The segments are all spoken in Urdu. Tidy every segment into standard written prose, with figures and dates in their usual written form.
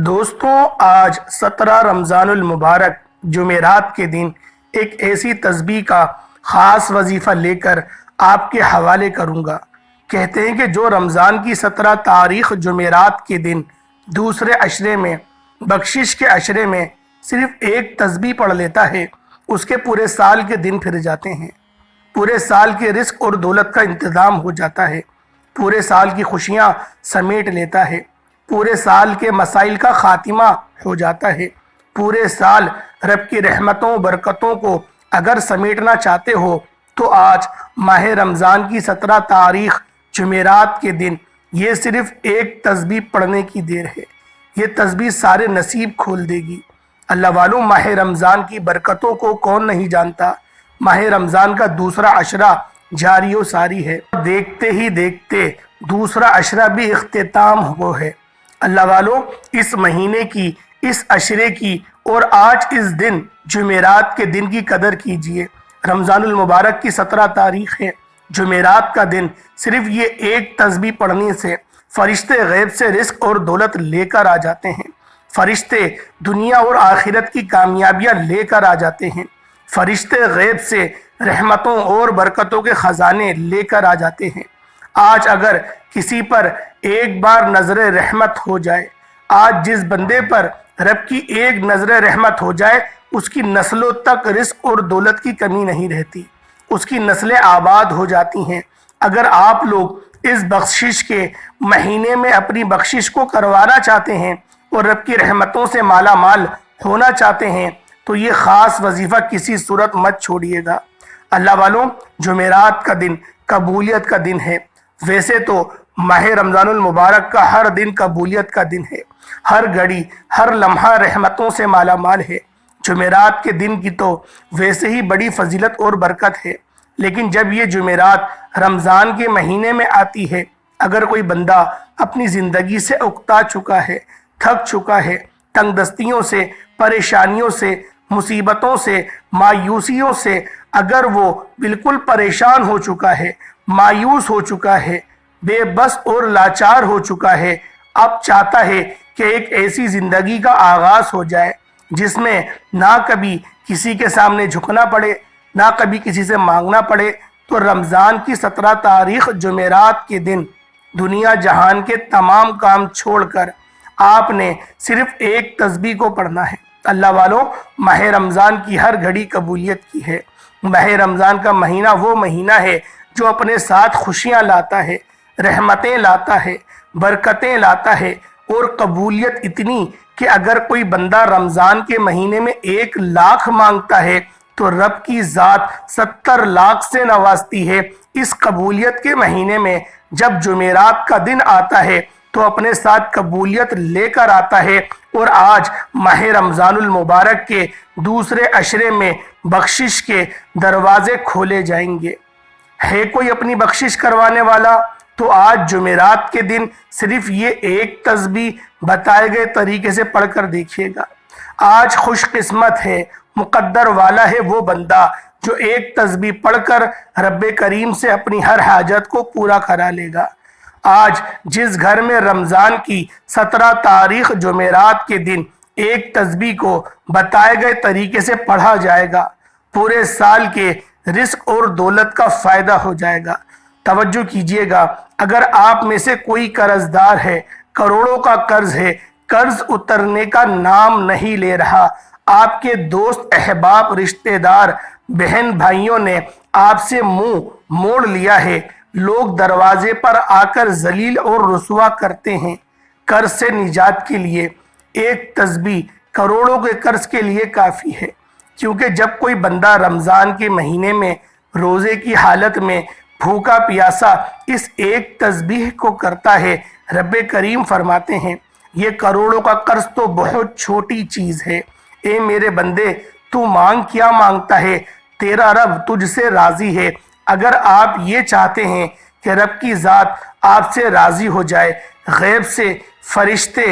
دوستوں، آج 17 رمضان المبارک جمعرات کے دن ایک ایسی تسبیح کا خاص وظیفہ لے کر آپ کے حوالے کروں گا۔ کہتے ہیں کہ جو رمضان کی 17 تاریخ جمعرات کے دن دوسرے عشرے میں بخشش کے عشرے میں صرف ایک تسبیح پڑھ لیتا ہے، اس کے پورے سال کے دن پھر جاتے ہیں، پورے سال کے رزق اور دولت کا انتظام ہو جاتا ہے، پورے سال کی خوشیاں سمیٹ لیتا ہے، پورے سال کے مسائل کا خاتمہ ہو جاتا ہے۔ پورے سال رب کی رحمتوں برکتوں کو اگر سمیٹنا چاہتے ہو تو آج ماہ رمضان کی 17 تاریخ جمعرات کے دن یہ صرف ایک تسبیح پڑھنے کی دیر ہے۔ یہ تسبیح سارے نصیب کھول دے گی۔ اللہ والوں، ماہ رمضان کی برکتوں کو کون نہیں جانتا؟ ماہ رمضان کا دوسرا عشرہ جاری و ساری ہے، دیکھتے ہی دیکھتے دوسرا عشرہ بھی اختتام ہو ہے۔ اللہ والوں، اس مہینے کی، اس عشرے کی اور آج اس دن جمعرات کے دن کی قدر کیجئے۔ رمضان المبارک کی 17 تاریخ ہے، جمعرات کا دن۔ صرف یہ ایک تسبیح پڑھنے سے فرشتے غیب سے رزق اور دولت لے کر آ جاتے ہیں، فرشتے دنیا اور آخرت کی کامیابیاں لے کر آ جاتے ہیں، فرشتے غیب سے رحمتوں اور برکتوں کے خزانے لے کر آ جاتے ہیں۔ آج اگر کسی پر ایک بار نظر رحمت ہو جائے، آج جس بندے پر رب کی ایک نظر رحمت ہو جائے، اس کی نسلوں تک رزق اور دولت کی کمی نہیں رہتی، اس کی نسلیں آباد ہو جاتی ہیں۔ اگر آپ لوگ اس بخشش کے مہینے میں اپنی بخشش کو کروانا چاہتے ہیں اور رب کی رحمتوں سے مالا مال ہونا چاہتے ہیں تو یہ خاص وظیفہ کسی صورت مت چھوڑیے گا۔ اللہ والوں، جمعرات کا دن قبولیت کا دن ہے۔ ویسے تو ماہ رمضان المبارک کا ہر دن قبولیت کا دن ہے، ہر گھڑی ہر لمحہ رحمتوں سے مالا مال ہے۔ جمعرات کے دن کی تو ویسے ہی بڑی فضیلت اور برکت ہے، لیکن جب یہ جمعرات رمضان کے مہینے میں آتی ہے، اگر کوئی بندہ اپنی زندگی سے اکتا چکا ہے، تھک چکا ہے، تنگ دستیوں سے، پریشانیوں سے، مصیبتوں سے، مایوسیوں سے اگر وہ بالکل پریشان ہو چکا ہے، مایوس ہو چکا ہے، بے بس اور لاچار ہو چکا ہے، اب چاہتا ہے کہ ایک ایسی زندگی کا آغاز ہو جائے جس میں نہ کبھی کسی کے سامنے جھکنا پڑے، نہ کبھی کسی سے مانگنا پڑے، تو رمضان کی 17 تاریخ جمعرات کے دن دنیا جہان کے تمام کام چھوڑ کر آپ نے صرف ایک تسبیح کو پڑھنا ہے۔ اللہ والوں، ماہ رمضان کی ہر گھڑی قبولیت کی ہے۔ ماہ رمضان کا مہینہ وہ مہینہ ہے جو اپنے ساتھ خوشیاں لاتا ہے، رحمتیں لاتا ہے، برکتیں لاتا ہے، اور قبولیت اتنی کہ اگر کوئی بندہ رمضان کے مہینے میں 1 لاکھ مانگتا ہے تو رب کی ذات 70 لاکھ سے نوازتی ہے۔ اس قبولیت کے مہینے میں جب جمعرات کا دن آتا ہے تو اپنے ساتھ قبولیت لے کر آتا ہے، اور آج ماہ رمضان المبارک کے دوسرے عشرے میں بخشش کے دروازے کھولے جائیں گے۔ ہے کوئی اپنی بخشش کروانے والا تو آج جمعرات کے دن صرف یہ ایک تسبیح بتائے گئے طریقے سے پڑھ کر دیکھیے گا۔ آج خوش قسمت ہے، مقدر والا ہے وہ بندہ جو ایک تسبیح پڑھ کر رب کریم سے اپنی ہر حاجت کو پورا کرا لے گا۔ آج جس گھر میں رمضان کی 17 تاریخ جمعرات کے دن ایک تسبیح کو بتائے گئے طریقے سے پڑھا جائے گا، پورے سال کے رزق اور دولت کا فائدہ ہو جائے گا۔ توجہ کیجئے گا، اگر آپ میں سے کوئی قرض دار ہے، کروڑوں کا قرض ہے، قرض اترنے کا نام نہیں لے رہا، آپ کے دوست احباب رشتہ دار بہن بھائیوں نے آپ سے منہ موڑ لیا ہے، لوگ دروازے پر آ کر ذلیل اور رسوا کرتے ہیں، قرض سے نجات کے لیے ایک تسبیح کروڑوں کے قرض کے لیے کافی ہے۔ کیونکہ جب کوئی بندہ رمضان کے مہینے میں روزے کی حالت میں بھوکا پیاسا اس ایک تسبیح کو کرتا ہے، رب کریم فرماتے ہیں یہ کروڑوں کا قرض تو بہت چھوٹی چیز ہے۔ اے میرے بندے، تو مانگ کیا مانگتا ہے، تیرا رب تجھ سے راضی ہے۔ اگر آپ یہ چاہتے ہیں کہ رب کی ذات آپ سے راضی ہو جائے، غیب سے فرشتے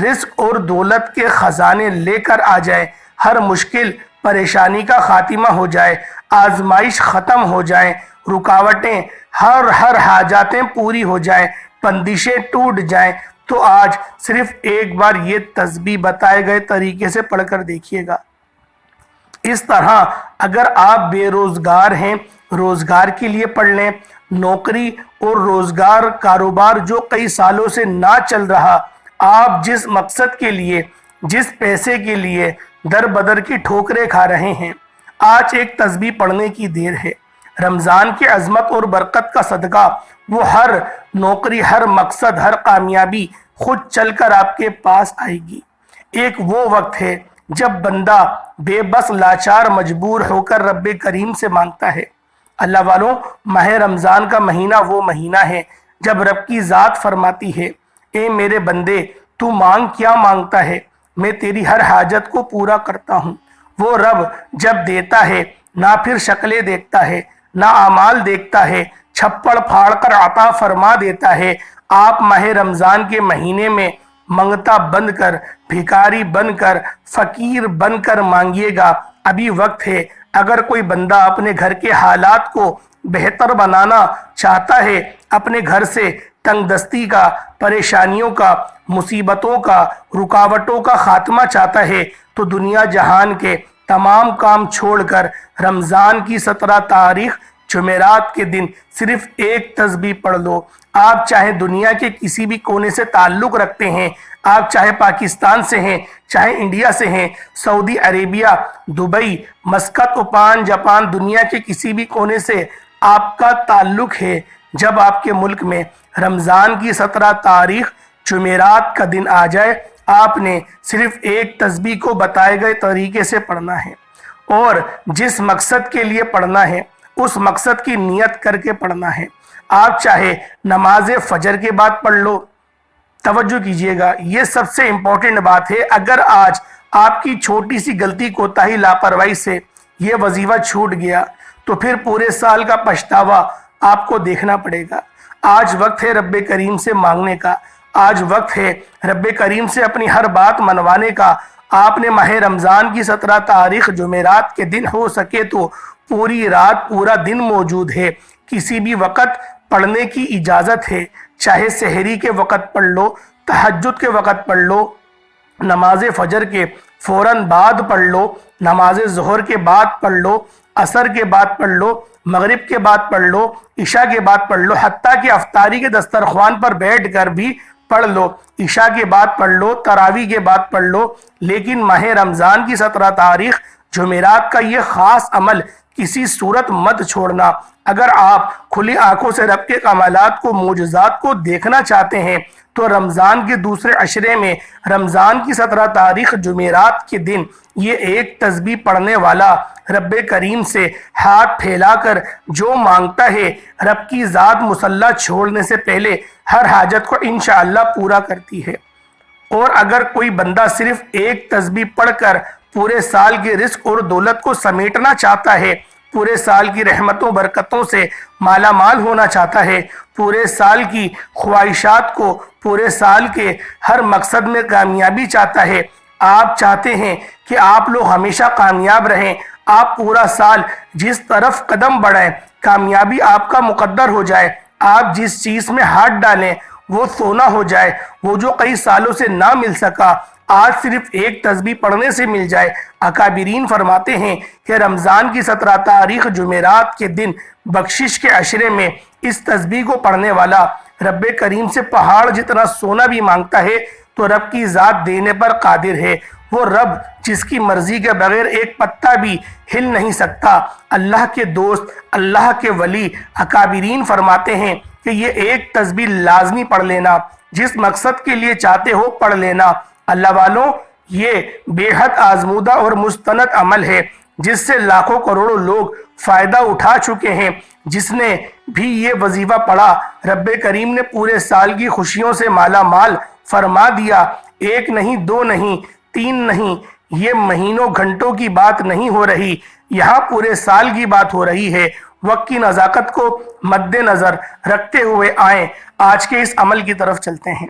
رزق اور دولت کے خزانے لے کر آ جائیں، ہر مشکل پریشانی کا خاتمہ ہو جائے، آزمائش ختم ہو جائیں، رکاوٹیں ہر حاجاتیں پوری ہو جائیں، بندشیں ٹوٹ جائیں، تو آج صرف ایک بار یہ تسبیح بتائے گئے طریقے سے پڑھ کر دیکھیے گا۔ اس طرح اگر آپ بے روزگار ہیں، روزگار کے لیے پڑھ لیں۔ نوکری اور روزگار کاروبار جو کئی سالوں سے نہ چل رہا، آپ جس مقصد کے لیے، جس پیسے کے لیے در بدر کی ٹھوکریں کھا رہے ہیں، آج ایک تسبیح پڑھنے کی دیر ہے۔ رمضان کی عظمت اور برکت کا صدقہ وہ ہر نوکری، ہر مقصد، ہر کامیابی خود چل کر آپ کے پاس آئے گی۔ ایک وہ وقت ہے جب بندہ بے بس، لاچار، مجبور ہو کر رب کریم سے مانگتا ہے۔ اللہ والوں، ماہ رمضان کا مہینہ وہ مہینہ ہے جب رب کی ذات فرماتی ہے، اے میرے بندے، تو مانگ کیا مانگتا ہے، میں تیری ہر حاجت کو پورا کرتا ہوں۔ وہ رب جب دیتا ہے نہ پھر شکلیں دیکھتا ہے، نہ اعمال دیکھتا ہے، چھپڑ پھاڑ کر عطا فرما دیتا ہے۔ آپ ماہ رمضان کے مہینے میں منگتا بن کر، بھکاری بن کر، فقیر بن کر مانگیے گا، ابھی وقت ہے۔ اگر کوئی بندہ اپنے گھر کے حالات کو بہتر بنانا چاہتا ہے، اپنے گھر سے تنگ دستی کا، پریشانیوں کا، مصیبتوں کا، رکاوٹوں کا خاتمہ چاہتا ہے، تو دنیا جہان کے تمام کام چھوڑ کر رمضان کی 17 تاریخ جمعرات کے دن صرف ایک تسبیح پڑھ لو۔ آپ چاہے دنیا کے کسی بھی کونے سے تعلق رکھتے ہیں، آپ چاہے پاکستان سے ہیں، چاہے انڈیا سے ہیں، سعودی عربیہ، دبئی، مسقط، اومان، جاپان، دنیا کے کسی بھی کونے سے آپ کا تعلق ہے، جب آپ کے ملک میں رمضان کی 17 تاریخ جمعرات کا دن آ جائے، آپ نے صرف ایک تسبیح کو بتائے گئے طریقے سے پڑھنا ہے، اور جس مقصد کے لیے پڑھنا ہے اس مقصد کی نیت کر کے پڑھنا ہے۔ آپ چاہے نماز فجر کے بعد پڑھ لو، توجہ کیجئے گا، یہ سب سے امپورٹنٹ بات ہے۔ اگر آج آپ کی چھوٹی سی غلطی، کوتاہی، لاپرواہی سے یہ وظیفہ چھوٹ گیا تو پھر پورے سال کا پچھتاوا آپ کو دیکھنا پڑے گا۔ آج وقت ہے رب کریم سے مانگنے کا، آج وقت ہے رب کریم سے اپنی ہر بات منوانے کا۔ آپ نے ماہ رمضان کی 17 تاریخ جمعرات کے دن ہو سکے تو پوری رات، پورا دن موجود ہے، کسی بھی وقت پڑھنے کی اجازت ہے، چاہے سحری کے وقت پڑھ لو، تہجد کے وقت پڑھ لو، نماز فجر کے فوراً بعد پڑھ لو، نماز ظہر کے بعد پڑھ لو، عصر کے بعد پڑھ لو، مغرب کے بعد پڑھ لو، عشاء کے بعد پڑھ لو، حتیٰ کہ افطاری کے دسترخوان پر بیٹھ کر بھی پڑھ لو، عشاء کے بعد پڑھ لو، تراویح کے بعد پڑھ لو۔ لیکن ماہ رمضان کی 17 تاریخ جمعرات کا یہ خاص عمل کسی صورت مت چھوڑنا۔ اگر آپ کھلی آنکھوں سے رب کے کمالات کو، معجزات کو دیکھنا چاہتے ہیں تو رمضان کے دوسرے عشرے میں، رمضان کی 17 تاریخ جمعرات کے دن، یہ ایک تسبیح پڑھنے والا رب کریم سے ہاتھ پھیلا کر جو مانگتا ہے، رب کی ذات مصلی چھوڑنے سے پہلے ہر حاجت کو انشاءاللہ پورا کرتی ہے۔ اور اگر کوئی بندہ صرف ایک تسبیح پڑھ کر پورے سال کے رزق اور دولت کو سمیٹنا چاہتا ہے، پورے سال کی رحمتوں برکتوں سے مالا مال ہونا چاہتا ہے، پورے سال کی خواہشات کو، پورے سال کے ہر مقصد میں کامیابی چاہتا ہے، آپ چاہتے ہیں کہ آپ لوگ ہمیشہ کامیاب رہیں، آپ پورا سال جس طرف قدم بڑھائیں کامیابی آپ کا مقدر ہو جائے، آپ جس چیز میں ہاتھ ڈالیں وہ سونا ہو جائے، وہ جو کئی سالوں سے نہ مل سکا آج صرف ایک تسبیح پڑھنے سے مل جائے۔ اکابرین فرماتے ہیں کہ رمضان کی 17 تاریخ جمعرات کے دن بخشش کے عشرے میں اس تسبیح کو پڑھنے والا رب کریم سے پہاڑ جتنا سونا بھی مانگتا ہے تو رب کی ذات دینے پر قادر ہے۔ وہ رب جس کی مرضی کے بغیر ایک پتہ بھی ہل نہیں سکتا۔ اللہ کے دوست، اللہ کے ولی اکابرین فرماتے ہیں کہ یہ ایک تسبیح لازمی پڑھ لینا، جس مقصد کے لیے چاہتے ہو پڑھ لینا۔ اللہ والوں، یہ بے حد آزمودہ اور مستند عمل ہے جس سے لاکھوں کروڑوں لوگ فائدہ اٹھا چکے ہیں۔ جس نے بھی یہ وظیفہ پڑھا، رب کریم نے پورے سال کی خوشیوں سے مالا مال فرما دیا۔ ایک نہیں، دو نہیں، تین نہیں، یہ مہینوں گھنٹوں کی بات نہیں ہو رہی، یہاں پورے سال کی بات ہو رہی ہے۔ وقت کی نزاکت کو مد نظر رکھتے ہوئے آئیں آج کے اس عمل کی طرف چلتے ہیں۔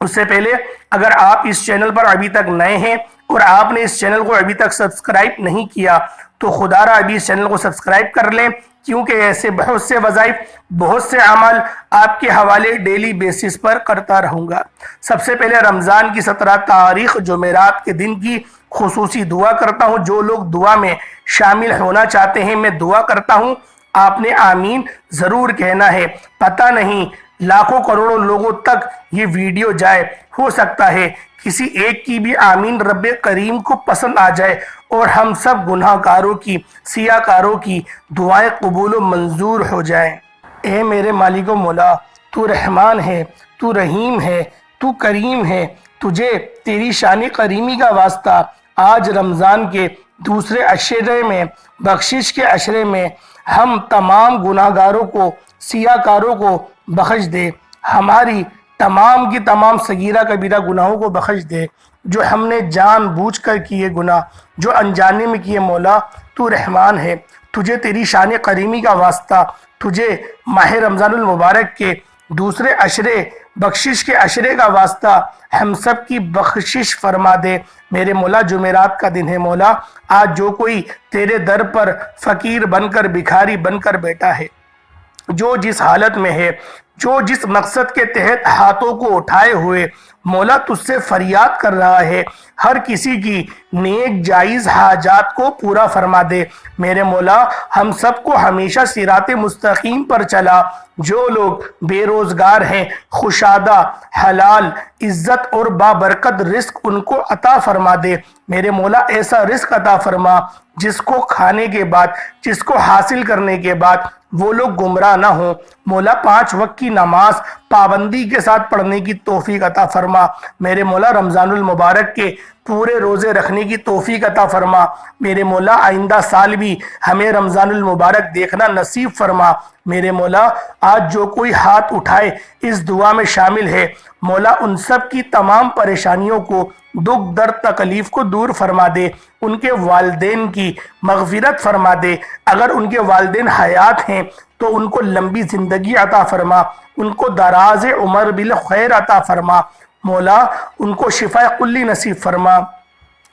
اس سے پہلے اگر آپ اس چینل پر ابھی تک نئے ہیں اور آپ نے اس چینل کو ابھی تک سبسکرائب نہیں کیا تو خدا را ابھی اس چینل کو سبسکرائب کر لیں، کیونکہ ایسے بہت سے وظائف، بہت سے عمل آپ کے حوالے ڈیلی بیسس پر کرتا رہوں گا۔ سب سے پہلے رمضان کی 17 تاریخ جمعرات کے دن کی خصوصی دعا کرتا ہوں۔ جو لوگ دعا میں شامل ہونا چاہتے ہیں، میں دعا کرتا ہوں آپ نے آمین ضرور کہنا ہے۔ پتہ نہیں لاکھوں کروڑوں لوگوں تک یہ ویڈیو جائے، ہو سکتا ہے کسی ایک کی بھی آمین رب کریم کو پسند آ جائے اور ہم سب گناہ کاروں کی، سیاہ کاروں کی دعائیں قبول و منظور ہو جائیں۔ اے میرے مالک و مولا، تو رحمان ہے، تو رحیم ہے، تو کریم ہے، تجھے تیری شان کریمی کا واسطہ آج رمضان کے دوسرے عشرے میں، بخشش کے عشرے میں ہم تمام گناہ گاروں کو، سیاہ کاروں کو بخش دے، ہماری تمام کی تمام صغیرہ کبیرہ گناہوں کو بخش دے، جو ہم نے جان بوجھ کر کیے گناہ، جو انجانے میں کیے۔ مولا تو رحمان ہے، تجھے تیری شان کریمی کا واسطہ، تجھے ماہ رمضان المبارک کے دوسرے عشرے، بخشش کے عشرے کا واسطہ ہم سب کی بخشش فرما دے۔ میرے مولا جمعرات کا دن ہے مولا، آج جو کوئی تیرے در پر فقیر بن کر، بھکاری بن کر بیٹھا ہے، جو جس حالت میں ہے، جو جس مقصد کے تحت ہاتھوں کو اٹھائے ہوئے مولا تجھ سے فریاد کر رہا ہے، ہر کسی کی نیک جائز حاجات کو پورا فرما دے۔ میرے مولا ہم سب کو ہمیشہ صراط مستقیم پر چلا۔ جو لوگ بے روزگار ہیں، خوشادہ، حلال، عزت اور بابرکت رزق ان کو عطا فرما دے۔ میرے مولا ایسا رزق عطا فرما جس کو کھانے کے بعد، جس کو حاصل کرنے کے بعد وہ لوگ گمراہ نہ ہوں۔ مولا 5 وقت کی نماز پابندی کے ساتھ پڑھنے کی توفیق عطا فرما۔ میرے مولا رمضان المبارک کے پورے روزے رکھنے کی توفیق عطا فرما۔ میرے مولا آئندہ سال بھی ہمیں رمضان المبارک دیکھنا نصیب فرما۔ میرے مولا آج جو کوئی ہاتھ اٹھائے اس دعا میں شامل ہے، مولا ان سب کی تمام پریشانیوں کو، دکھ درد تکلیف کو دور فرما دے، ان کے والدین کی مغفرت فرما دے۔ اگر ان کے والدین حیات ہیں تو ان کو لمبی زندگی عطا فرما، ان کو دراز عمر بالخیر عطا فرما۔ مولا ان کو شفا کلی نصیب فرما۔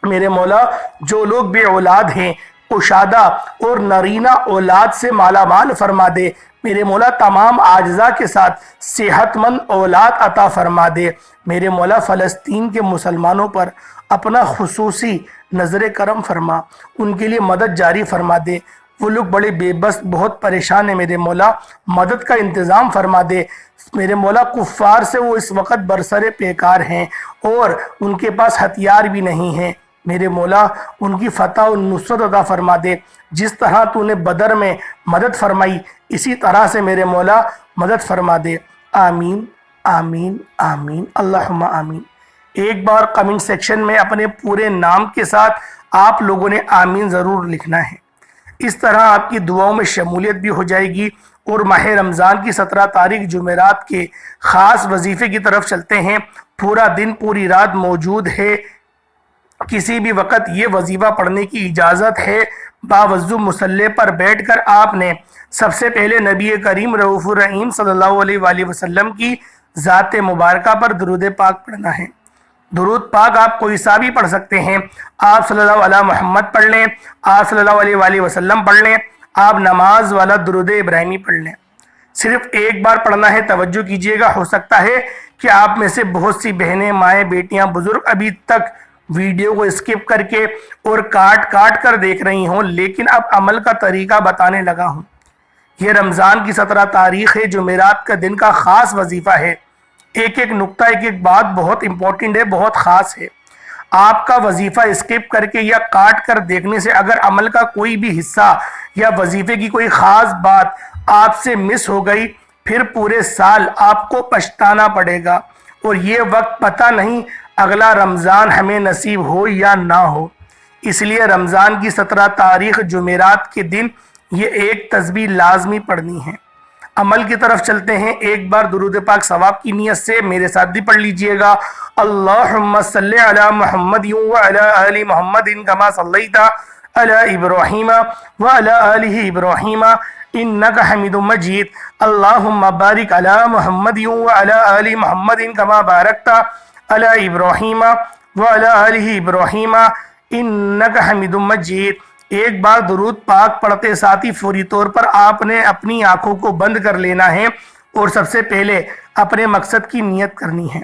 میرے مولا جو لوگ بے اولاد ہیں، کشادہ اور نرینہ اولاد سے مالا مال فرما دے۔ میرے مولا تمام اعزاء کے ساتھ صحت مند اولاد عطا فرما دے۔ میرے مولا فلسطین کے مسلمانوں پر اپنا خصوصی نظر کرم فرما، ان کے لیے مدد جاری فرما دے۔ وہ لوگ بڑے بے بس، بہت پریشان ہیں، میرے مولا مدد کا انتظام فرما دے۔ میرے مولا کفار سے وہ اس وقت برسر پیکار ہیں اور ان کے پاس ہتھیار بھی نہیں ہیں۔ میرے مولا ان کی فتح و نصرت عطا فرما دے۔ جس طرح تو نے بدر میں مدد فرمائی، اسی طرح سے میرے مولا مدد فرما دے۔ آمین آمین آمین اللہم آمین۔ ایک بار کمنٹ سیکشن میں اپنے پورے نام کے ساتھ آپ لوگوں نے آمین ضرور لکھنا ہے۔ اس طرح آپ کی دعاؤں میں شمولیت بھی ہو جائے گی۔ اور ماہ رمضان کی 17 تاریخ جمعرات کے خاص وظیفے کی طرف چلتے ہیں۔ پورا دن پوری رات موجود ہے، کسی بھی وقت یہ وظیفہ پڑھنے کی اجازت ہے۔ باوضو مصلی پر بیٹھ کر آپ نے سب سے پہلے نبی کریم رؤوف الرحیم صلی اللہ علیہ وآلہ وسلم کی ذات مبارکہ پر درود پاک پڑھنا ہے۔ درود پاک آپ کوئی سا بھی پڑھ سکتے ہیں۔ آپ صلی اللہ علیہ محمد پڑھ لیں، آپ صلی اللہ علیہ وآلہ وسلم پڑھ لیں، آپ نماز والا درود ابراہیمی پڑھ لیں۔ صرف ایک بار پڑھنا ہے، توجہ کیجئے گا۔ ہو سکتا ہے کہ آپ میں سے بہت سی بہنیں، مائیں، بیٹیاں، بزرگ ابھی تک ویڈیو کو اسکپ کر کے اور کاٹ کر دیکھ رہی ہوں، لیکن اب عمل کا طریقہ بتانے لگا ہوں۔ یہ رمضان کی 17 تاریخ ہے، جمعرات کا دن کا خاص وظیفہ ہے۔ ایک نقطہ، ایک بات بہت امپورٹنٹ ہے، بہت خاص ہے۔ آپ کا وظیفہ اسکپ کر کے یا کاٹ کر دیکھنے سے اگر عمل کا کوئی بھی حصہ یا وظیفے کی کوئی خاص بات آپ سے مس ہو گئی، پھر پورے سال آپ کو پچھتانا پڑے گا، اور یہ وقت پتہ نہیں اگلا رمضان ہمیں نصیب ہو یا نہ ہو۔ اس لیے رمضان کی 17 تاریخ جمعرات کے دن یہ ایک تسبیح لازمی پڑھنی ہے۔ عمل کی طرف چلتے ہیں۔ ایک بار درود پاک ثواب کی نیت سے میرے ساتھ بھی پڑھ لیجئے گا۔ اللہم صلی علی محمد وعلی آل محمد کما صلیت علی ابراہیم وعلی آل ابراہیم انک حمید مجید۔ اللہم بارک علی محمد وعلی آل محمد کما بارکت علی ابراہیم وعلی آل ابراہیم انک حمید مجید۔ ایک بار درود پاک پڑھتے ساتھ ہی فوری طور پر آپ نے اپنی آنکھوں کو بند کر لینا ہے اور سب سے پہلے اپنے مقصد کی نیت کرنی ہے۔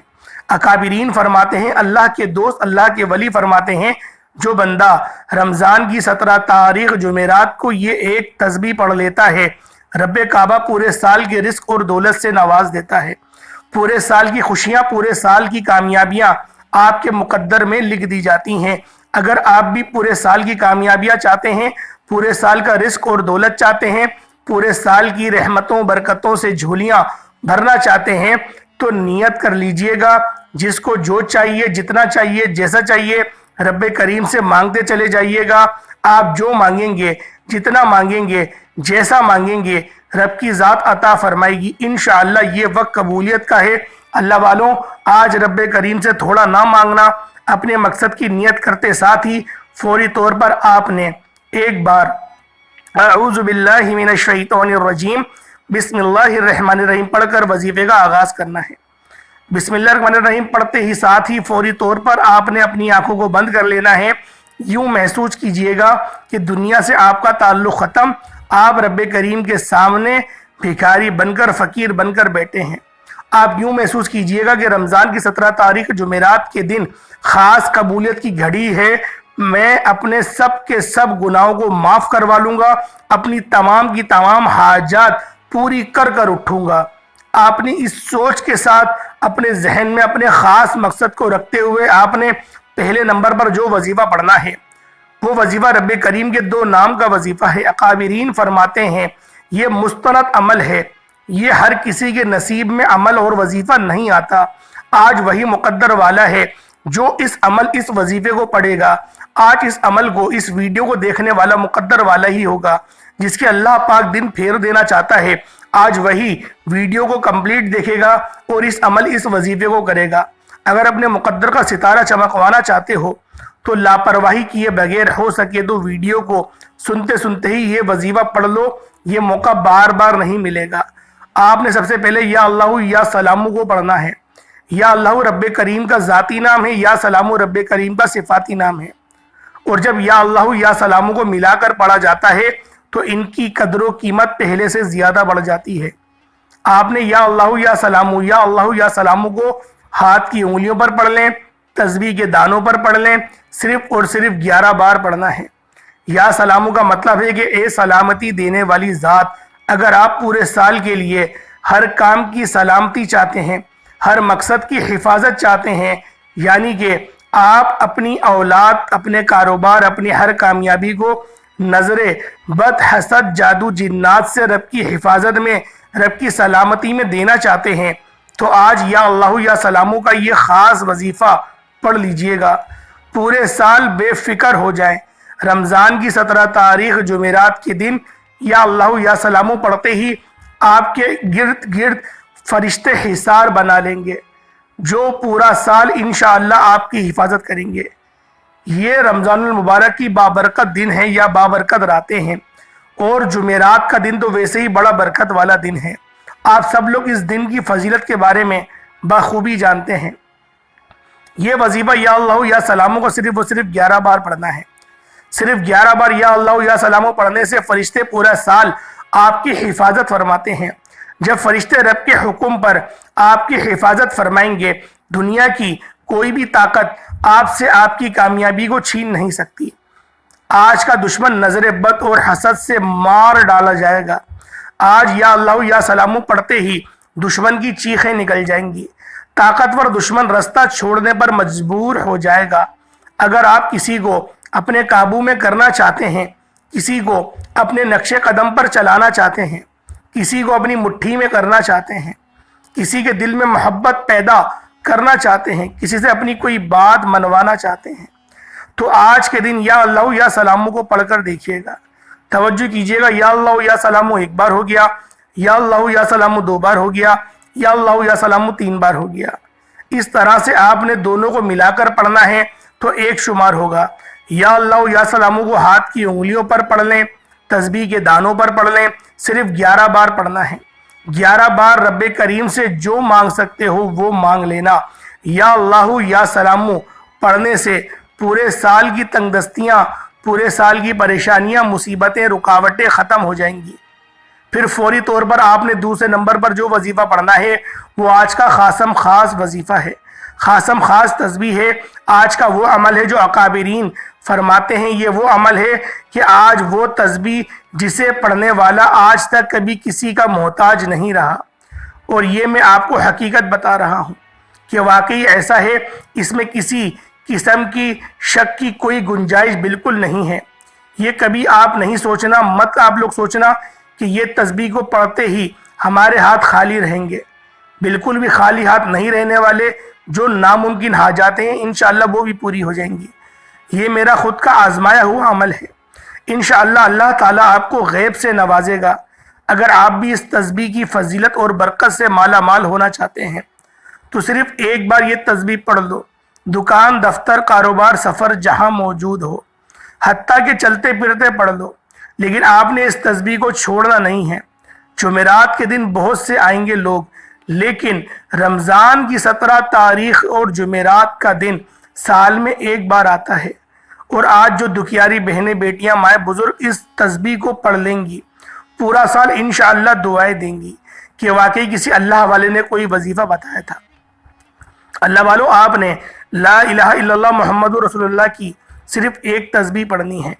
اکابرین فرماتے ہیں، اللہ کے دوست، اللہ کے ولی فرماتے ہیں، جو بندہ رمضان کی 17 تاریخ جمعرات کو یہ ایک تسبیح پڑھ لیتا ہے، رب کعبہ پورے سال کے رزق اور دولت سے نواز دیتا ہے۔ پورے سال کی خوشیاں، پورے سال کی کامیابیاں آپ کے مقدر میں لکھ دی جاتی ہیں۔ اگر آپ بھی پورے سال کی کامیابیاں چاہتے ہیں، پورے سال کا رزق اور دولت چاہتے ہیں، پورے سال کی رحمتوں برکتوں سے جھولیاں بھرنا چاہتے ہیں، تو نیت کر لیجئے گا۔ جس کو جو چاہیے، جتنا چاہیے، جیسا چاہیے، رب کریم سے مانگتے چلے جائیے گا۔ آپ جو مانگیں گے، جتنا مانگیں گے، جیسا مانگیں گے، رب کی ذات عطا فرمائے گی۔ انشاءاللہ یہ وقت قبولیت کا ہے۔ اللہ والوں، آج رب کریم سے تھوڑا نہ مانگنا، اپنے مقصد کی نیت کرتے ساتھ ہی فوری طور پر آپ نے ایک بار اعوذ باللہ من الشیطان الرجیم بسم اللہ الرحمن الرحیم پڑھ کر وظیفے کا آغاز کرنا ہے۔ بسم اللہ الرحمن الرحیم پڑھتے ہی ساتھ ہی فوری طور پر آپ نے اپنی آنکھوں کو بند کر لینا ہے۔ یوں محسوس کیجئے گا کہ دنیا سے آپ کا تعلق ختم، آپ رب کریم کے سامنے بھکاری بن کر، فقیر بن کر بیٹھے ہیں۔ آپ یوں محسوس کیجئے گا کہ رمضان کی 17 تاریخ جمعرات کے دن خاص قبولیت کی گھڑی ہے۔ میں اپنے سب کے سب گناہوں کو معاف کروا لوں گا، اپنی تمام کی تمام حاجات پوری کر کر اٹھوں گا۔ آپ نے اس سوچ کے ساتھ اپنے ذہن میں اپنے خاص مقصد کو رکھتے ہوئے آپ نے پہلے نمبر پر جو وظیفہ پڑھنا ہے، وہ وظیفہ رب کریم کے 2 نام کا وظیفہ ہے۔ اکابرین فرماتے ہیں یہ مستند عمل ہے، یہ ہر کسی کے نصیب میں عمل اور وظیفہ نہیں آتا۔ آج وہی مقدر والا ہے جو اس وظیفے کو پڑھے گا۔ آج اس عمل کو، اس ویڈیو کو دیکھنے والا مقدر والا ہی ہوگا، جس کے اللہ پاک دن پھیر دینا چاہتا ہے۔ آج وہی ویڈیو کو کمپلیٹ دیکھے گا اور اس وظیفے کو کرے گا۔ اگر اپنے مقدر کا ستارہ چمکوانا چاہتے ہو تو لاپرواہی کیے بغیر ہو سکے تو ویڈیو کو سنتے سنتے ہی یہ وظیفہ پڑھ لو، یہ موقع بار بار نہیں ملے گا۔ آپ نے سب سے پہلے یا اللہ یا سلامو کو پڑھنا ہے۔ یا اللہ رب کریم کا ذاتی نام ہے، یا سلامو رب کریم کا صفاتی نام ہے۔ اور جب یا اللہ یا سلامو کو ملا کر پڑھا جاتا ہے تو ان کی قدر و قیمت پہلے سے زیادہ بڑھ جاتی ہے۔ آپ نے یا اللہ یا سلامو، یا اللہ یا سلامو کو ہاتھ کی انگلیوں پر پڑھ لیں، تسبیح کے دانوں پر پڑھ لیں، صرف اور صرف 11 بار پڑھنا ہے۔ یا سلامو کا مطلب ہے کہ اے سلامتی دینے والی ذات، اگر آپ پورے سال کے لیے ہر کام کی سلامتی چاہتے ہیں، ہر مقصد کی حفاظت چاہتے ہیں، یعنی کہ آپ اپنی اولاد، اپنے کاروبار، اپنی ہر کامیابی کو نظر بد، حسد، جادو، جنات سے رب کی حفاظت میں، رب کی سلامتی میں دینا چاہتے ہیں، تو آج یا اللہ یا سلامو کا یہ خاص وظیفہ پڑھ لیجئے گا۔ پورے سال بے فکر ہو جائیں، رمضان کی 17 تاریخ جمعرات کے دن یا اللہ یا سلامو پڑھتے ہی آپ کے گرد گرد فرشتے حصار بنا لیں گے، جو پورا سال انشاءاللہ آپ کی حفاظت کریں گے۔ یہ رمضان المبارک کی بابرکت دن ہے یا بابرکت راتیں ہیں، اور جمعرات کا دن تو ویسے ہی بڑا برکت والا دن ہے۔ آپ سب لوگ اس دن کی فضیلت کے بارے میں بخوبی جانتے ہیں۔ یہ وظیفہ یا اللہ یا سلامو کو صرف و صرف 11 بار پڑھنا ہے۔ صرف 11 بار یا اللہ یا سلامو پڑھنے سے فرشتے پورا سال آپ کی حفاظت فرماتے ہیں۔ جب فرشتے رب کے حکم پر آپ کی حفاظت فرمائیں گے، دنیا کی کوئی بھی طاقت آپ سے آپ کی کامیابی کو چھین نہیں سکتی۔ آج کا دشمن نظر بد اور حسد سے مار ڈالا جائے گا۔ آج یا اللہ یا سلامو پڑھتے ہی دشمن کی چیخیں نکل جائیں گی، طاقتور دشمن رستہ چھوڑنے پر مجبور ہو جائے گا۔ اگر آپ کسی کو اپنے قابو میں کرنا چاہتے ہیں، کسی کو اپنے نقش قدم پر چلانا چاہتے ہیں، کسی کو اپنی مٹھی میں کرنا چاہتے ہیں، کسی کے دل میں محبت پیدا کرنا چاہتے ہیں، کسی سے اپنی کوئی بات منوانا چاہتے ہیں، تو آج کے دن یا اللہ یا سلامو کو پڑھ کر دیکھیے گا۔ توجہ کیجئے گا، یا اللہ یا سلامو 1 بار ہو گیا، یا اللہ یا سلامو 2 بار ہو گیا، یا اللہ یا سلامو 3 بار ہو گیا۔ اس طرح سے آپ نے دونوں کو ملا کر پڑھنا ہے تو 1 شمار ہوگا۔ یا اللہ یا سلامو کو ہاتھ کی انگلیوں پر پڑھ لیں، تسبیح کے دانوں پر پڑھ لیں، صرف 11 بار پڑھنا ہے۔ 11 بار رب کریم سے جو مانگ سکتے ہو وہ مانگ لینا۔ یا اللہ یا سلامو پڑھنے سے پورے سال کی تنگ دستیاں، پورے سال کی پریشانیاں، مصیبتیں، رکاوٹیں ختم ہو جائیں گی۔ پھر فوری طور پر آپ نے دوسرے نمبر پر جو وظیفہ پڑھنا ہے وہ آج کا خاصم خاص وظیفہ ہے، خاصم خاص تسبیح ہے۔ آج کا وہ عمل ہے جو اکابرین فرماتے ہیں یہ وہ عمل ہے کہ آج وہ تسبیح جسے پڑھنے والا آج تک کبھی کسی کا محتاج نہیں رہا۔ اور یہ میں آپ کو حقیقت بتا رہا ہوں کہ واقعی ایسا ہے، اس میں کسی قسم کی شک کی کوئی گنجائش بالکل نہیں ہے۔ یہ کبھی آپ نہیں سوچنا، مت آپ لوگ سوچنا کہ یہ تسبیح کو پڑھتے ہی ہمارے ہاتھ خالی رہیں گے۔ بالکل بھی خالی ہاتھ نہیں رہنے والے۔ جو ناممکن حاجات ہیں انشاءاللہ وہ بھی پوری ہو جائیں گی۔ یہ میرا خود کا آزمایا ہوا عمل ہے۔ انشاءاللہ اللہ تعالیٰ آپ کو غیب سے نوازے گا۔ اگر آپ بھی اس تسبیح کی فضیلت اور برکت سے مالا مال ہونا چاہتے ہیں تو صرف ایک بار یہ تسبیح پڑھ لو، دکان، دفتر، کاروبار، سفر جہاں موجود ہو، حتیٰ کہ چلتے پھرتے پڑھ لو، لیکن آپ نے اس تسبیح کو چھوڑنا نہیں ہے۔ جمعرات کے دن بہت سے آئیں گے لوگ، لیکن رمضان کی 17 تاریخ اور جمعرات کا دن سال میں ایک بار آتا ہے، اور آج جو دکھیاری بہنیں، بیٹیاں، مائیں، بزرگ اس تسبیح کو پڑھ لیں گی، پورا سال انشاءاللہ دعائیں دیں گی کہ واقعی کسی اللہ والے نے کوئی وظیفہ بتایا تھا۔ اللہ والو، آپ نے لا الہ الا اللہ محمد رسول اللہ کی صرف ایک تسبیح پڑھنی ہے۔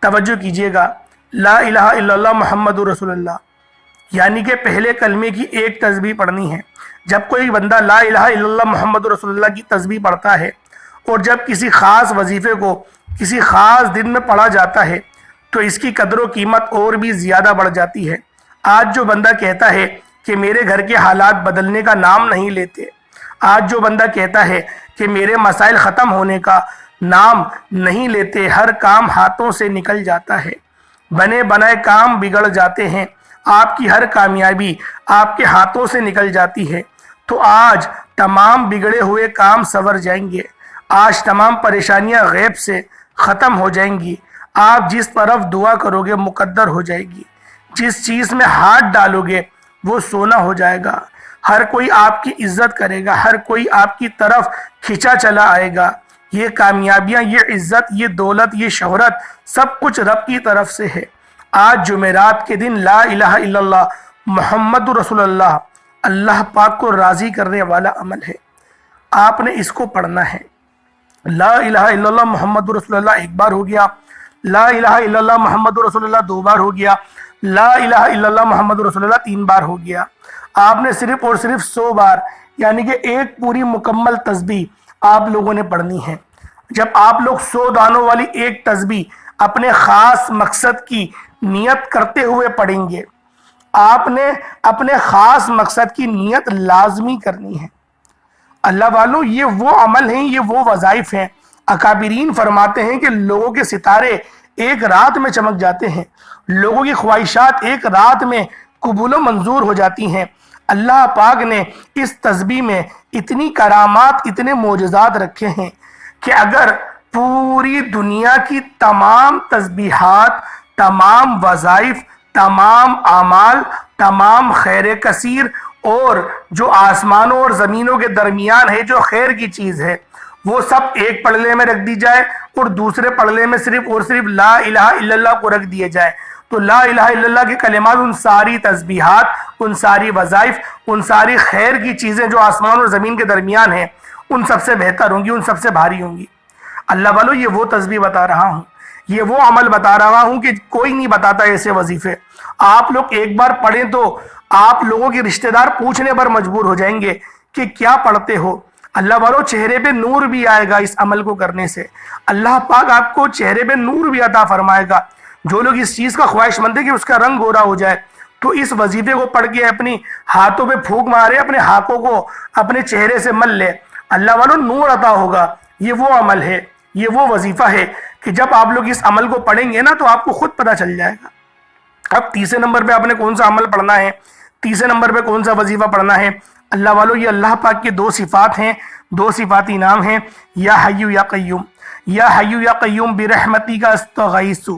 توجہ کیجئے گا، لا الہ الا اللہ محمد رسول اللہ یعنی کہ پہلے کلمے کی ایک تسبیح پڑھنی ہے۔ جب کوئی بندہ لا الہ الا اللہ محمد رسول اللہ کی تسبیح پڑھتا ہے اور جب کسی خاص وظیفے کو کسی خاص دن میں پڑھا جاتا ہے تو اس کی قدر و قیمت اور بھی زیادہ بڑھ جاتی ہے۔ آج جو بندہ کہتا ہے کہ میرے گھر کے حالات بدلنے کا نام نہیں لیتے، آج جو بندہ کہتا ہے کہ میرے مسائل ختم ہونے کا نام نہیں لیتے، ہر کام ہاتھوں سے نکل جاتا ہے، بنے بنائے کام بگڑ جاتے ہیں، آپ کی ہر کامیابی آپ کے ہاتھوں سے نکل جاتی ہے، تو آج تمام بگڑے ہوئے کام سنور جائیں گے، آج تمام پریشانیاں غیب سے ختم ہو جائیں گی۔ آپ جس طرف دعا کرو گے مقدر ہو جائے گی، جس چیز میں ہاتھ ڈالو گے وہ سونا ہو جائے گا، ہر کوئی آپ کی عزت کرے گا، ہر کوئی آپ کی طرف کھچا چلا آئے گا۔ یہ کامیابیاں، یہ عزت، یہ دولت، یہ شہرت سب کچھ رب کی طرف سے ہے۔ آج جمعرات کے دن لا الہ الا اللہ محمد رسول اللہ اللہ پاک کو راضی کرنے والا عمل ہے، آپ نے اس کو پڑھنا ہے۔ لا الہ الا اللہ محمد رسول اللہ ایک بار ہو گیا، لا الہ الا اللہ محمد رسول اللہ 2 بار ہو گیا، لا الہ الا اللہ محمد رسول اللہ 3 بار ہو گیا۔ آپ نے صرف اور صرف 100 بار یعنی کہ ایک پوری مکمل تسبیح آپ لوگوں نے پڑھنی ہے۔ جب آپ لوگ 100 دانوں والی ایک تسبیح اپنے خاص مقصد کی نیت کرتے ہوئے پڑھیں گے، آپ نے اپنے خاص مقصد کی نیت لازمی کرنی ہے۔ اللہ والوں، یہ وہ عمل ہیں، یہ وہ وظائف ہیں۔ اکابرین فرماتے ہیں کہ لوگوں کے ستارے ایک رات میں چمک جاتے ہیں، لوگوں کی خواہشات ایک رات میں قبول و منظور ہو جاتی ہیں۔ اللہ پاک نے اس تسبیح میں اتنی کرامات، اتنے معجزات رکھے ہیں کہ اگر پوری دنیا کی تمام تسبیحات، تمام وظائف، تمام اعمال، تمام خیر کثیر اور جو آسمانوں اور زمینوں کے درمیان ہے جو خیر کی چیز ہے، وہ سب ایک پلڑے میں رکھ دی جائے اور دوسرے پلڑے میں صرف اور صرف لا الہ الا اللہ کو رکھ دیے جائے، تو لا الہ الا اللہ کے کلمات، ان ساری تسبیحات، ان ساری وظائف، ان ساری خیر کی چیزیں جو آسمان اور زمین کے درمیان ہیں، ان سب سے بہتر ہوں گی، ان سب سے بھاری ہوں گی۔ اللہ والو، یہ وہ تسبیح بتا رہا ہوں، یہ وہ عمل بتا رہا ہوں کہ کوئی نہیں بتاتا ایسے وظیفے۔ آپ لوگ ایک بار پڑھیں تو آپ لوگوں کے رشتہ دار پوچھنے پر مجبور ہو جائیں گے کہ کیا پڑھتے ہو۔ اللہ والو، چہرے پہ نور بھی آئے گا اس عمل کو کرنے سے، اللہ پاک آپ کو چہرے پہ نور بھی عطا فرمائے گا۔ جو لوگ اس چیز کا خواہش مند ہے کہ اس کا رنگ گورا ہو جائے، تو اس وظیفے کو پڑھ کے اپنی ہاتھوں پہ پھونک مارے، اپنے ہاتھوں کو اپنے چہرے سے مل لے، اللہ والو نور عطا ہوگا۔ یہ وہ عمل ہے، یہ وہ وظیفہ ہے کہ جب آپ لوگ اس عمل کو پڑھیں گے نا تو آپ کو خود پتہ چل جائے گا۔ اب تیسرے نمبر پہ آپ نے کون سا عمل پڑھنا ہے، تیسرے نمبر پہ کون سا وظیفہ پڑھنا ہے؟ اللہ والو، یہ اللہ پاک کی 2 صفات ہیں، 2 صفاتی نام ہیں، یا حی یا قیوم، یا حی یا قیوم برحمتی کا استغیث،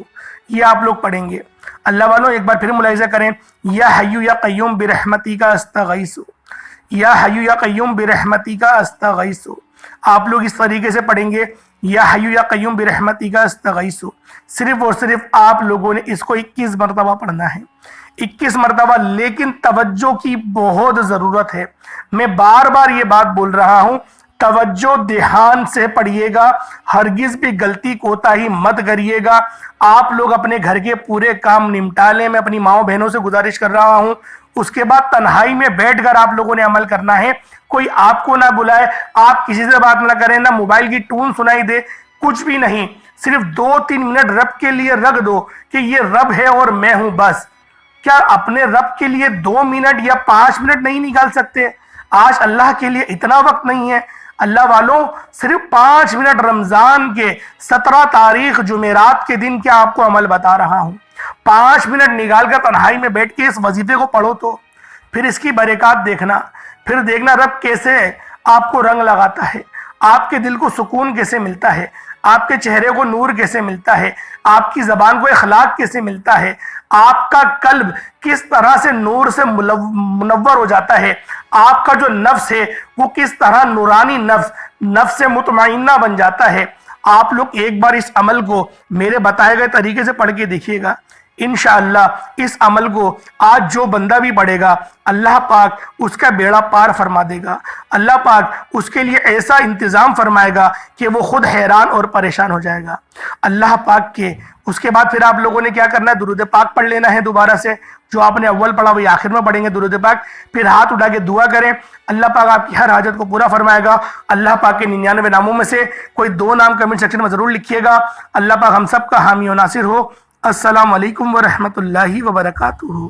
یہ آپ لوگ پڑھیں گے۔ اللہ والو، ایک بار پھر ملاحظہ کریں، یا حی یا قیوم برحمتی کا استغیث، یا حی یا قیوم برحمتی کا استغیث، آپ لوگ اس طریقے سے پڑھیں گے یا حی یا قیوم برحمتک استغیث، صرف اور صرف آپ لوگوں نے اس کو 21 مرتبہ پڑھنا ہے، 21 مرتبہ، لیکن توجہ کی بہت ضرورت ہے۔ میں بار بار یہ بات بول رہا ہوں، توجہ دھیان سے پڑھیے گا، ہرگز بھی غلطی کوتاہی مت کریے گا۔ آپ لوگ اپنے گھر کے پورے کام نمٹا لیں، میں اپنی ماؤں بہنوں سے گزارش کر رہا ہوں، اس کے بعد تنہائی میں بیٹھ کر آپ لوگوں نے عمل کرنا ہے۔ کوئی آپ کو نہ بلائے، آپ کسی سے بات نہ کریں، نہ موبائل کی ٹون سنائی دے، کچھ بھی نہیں، صرف 2-3 منٹ رب کے لیے رکھ دو کہ یہ رب ہے اور میں ہوں بس۔ کیا اپنے رب کے لیے 2 منٹ یا 5 منٹ نہیں نکال سکتے؟ آج اللہ کے لیے اتنا وقت نہیں ہے؟ اللہ والوں، صرف 5 منٹ رمضان کے 17 تاریخ جمعرات کے دن کیا آپ کو عمل بتا رہا ہوں، 5 منٹ نکال کر تنہائی میں بیٹھ کے اس وظیفے کو پڑھو تو پھر اس کی برکات دیکھنا، پھر دیکھنا رب کیسے آپ کو رنگ لگاتا ہے، آپ کے دل کو سکون کیسے ملتا ہے، آپ کے چہرے کو نور کیسے ملتا ہے، آپ کی زبان کو اخلاق کیسے ملتا ہے، آپ کا قلب کس طرح سے نور سے منور ہو جاتا ہے، آپ کا جو نفس ہے وہ کس طرح نورانی نفس مطمئنہ بن جاتا ہے۔ آپ لوگ ایک بار اس عمل کو میرے بتائے گئے طریقے سے پڑھ کے دیکھیے گا، انشاءاللہ اس عمل کو آج جو بندہ بھی پڑھے گا، اللہ پاک اس کا بیڑا پار فرما دے گا، اللہ پاک اس کے لیے ایسا انتظام فرمائے گا کہ وہ خود حیران اور پریشان ہو جائے گا اللہ پاک کے۔ اس کے بعد پھر آپ لوگوں نے کیا کرنا ہے، درود پاک پڑھ لینا ہے دوبارہ سے، جو آپ نے اول پڑھا وہی آخر میں پڑھیں گے درود پاک، پھر ہاتھ اٹھا کے دعا کریں، اللہ پاک آپ کی ہر حاجت کو پورا فرمائے گا۔ اللہ پاک کے 99 ناموں میں سے کوئی 2 نام کمنٹ سیکشن میں ضرور لکھیے گا۔ اللہ پاک ہم سب کا حامی و ناصر ہو۔ السلام علیکم ورحمۃ اللہ وبرکاتہ۔